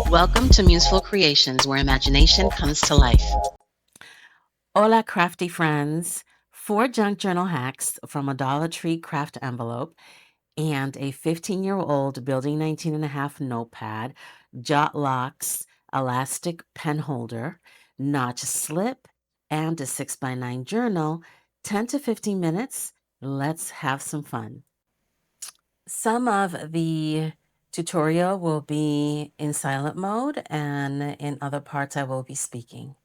Welcome to Museful Creations, where imagination comes to life. Hola, crafty friends. 4 junk journal hacks from a Dollar Tree craft envelope and a 15-year-old Building 19 and a half notepad, JotLocks elastic pen holder, Notch-Slip, and a 6x9 journal, 10 to 15 minutes. Let's have some fun. Some of the tutorial will be in silent mode, and in other parts I will be speaking.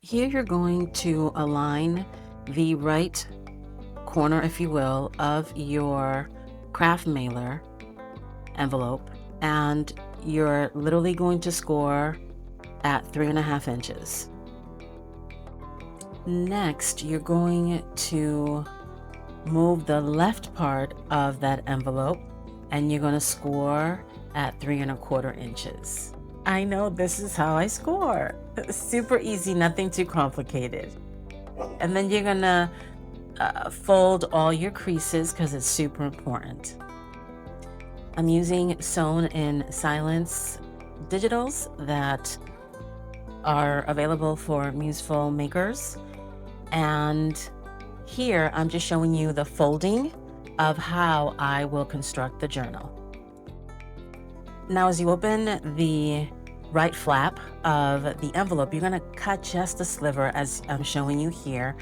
Here you're going to align the right corner, if you will, of your craft mailer envelope, and you're literally going to score at 3.5 inches. Next, you're going to move the left part of that envelope and you're going to score at 3.25 inches. I know, this is how I score. Super easy, nothing too complicated. And then you're going to fold all your creases because it's super important. I'm using Sewn in Silence digitals that are available for Museful makers. And here I'm just showing you the folding of how I will construct the journal. Now, as you open the right flap of the envelope, you're going to cut just a sliver as I'm showing you here.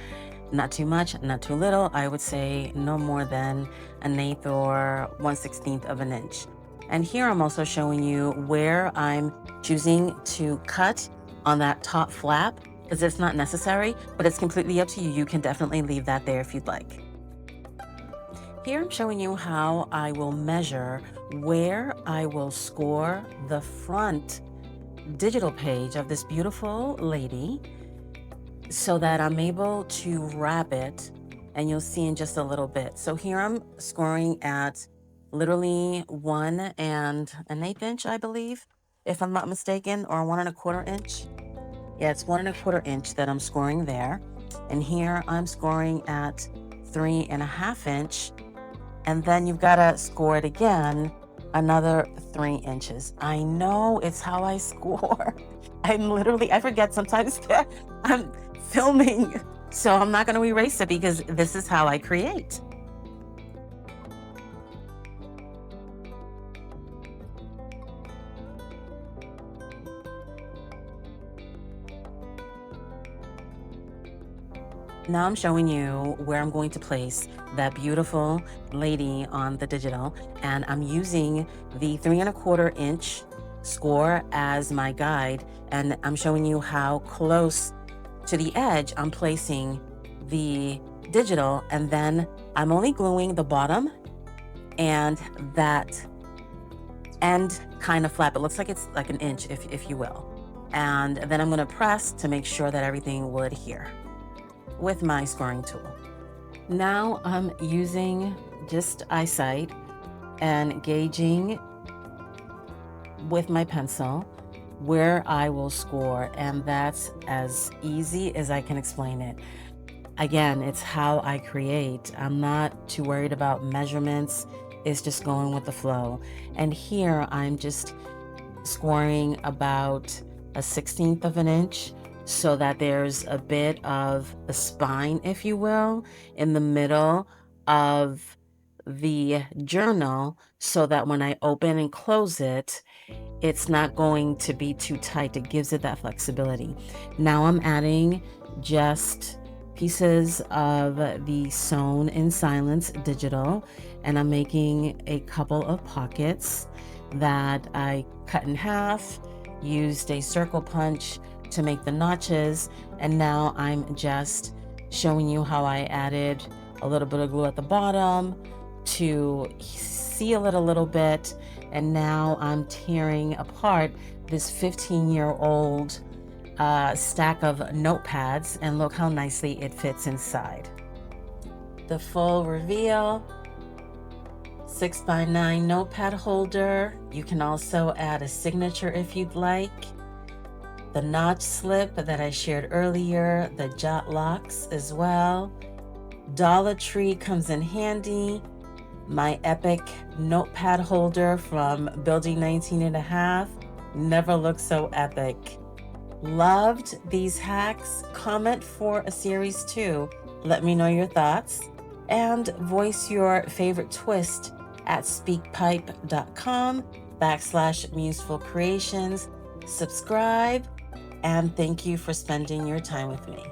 Not too much, not too little. I would say no more than 1/8 or 1/16 of an inch. And here I'm also showing you where I'm choosing to cut on that top flap, because it's not necessary, but it's completely up to you. You can definitely leave that there if you'd like. Here I'm showing you how I will measure where I will score the front digital page of this beautiful lady so that I'm able to wrap it, and you'll see in just a little bit. So here I'm scoring at literally 1 1/8 inch, I believe, if I'm not mistaken, or 1 1/4 inch. Yeah, it's 1 1/4 inch that I'm scoring there. And here I'm scoring at 3.5 inch. And then you've got to score it again, another 3 inches. I know, it's how I score. I forget sometimes that I'm filming. So I'm not going to erase it because this is how I create. Now I'm showing you where I'm going to place that beautiful lady on the digital, and I'm using the 3 1/4 inch score as my guide, and I'm showing you how close to the edge I'm placing the digital, and then I'm only gluing the bottom and that end kind of flap. It looks like it's like 1 inch, if you will. And then I'm going to press to make sure that everything will adhere with my scoring tool. Now I'm using just eyesight and gauging with my pencil where I will score, and that's as easy as I can explain it. Again, it's how I create. I'm not too worried about measurements. It's just going with the flow. And here I'm just scoring about 1/16 of an inch, so that there's a bit of a spine, if you will, in the middle of the journal, so that when I open and close it, it's not going to be too tight. It gives it that flexibility. Now I'm adding just pieces of the Sewn in Silence digital, and I'm making a couple of pockets that I cut in half, used a circle punch to make the notches, and now I'm just showing you how I added a little bit of glue at the bottom to seal it a little bit, and now I'm tearing apart this 15-year-old stack of notepads, and look how nicely it fits inside. The full reveal, 6x9 notepad holder. You can also add a signature if you'd like. The Notch-Slip that I shared earlier, the JotLocks as well. Dollar Tree comes in handy. My epic notepad holder from Building 19.5. Never looked so epic. Loved these hacks. Comment for a series 2. Let me know your thoughts. And voice your favorite twist at speakpipe.com/musefulcreations. Subscribe, and thank you for spending your time with me.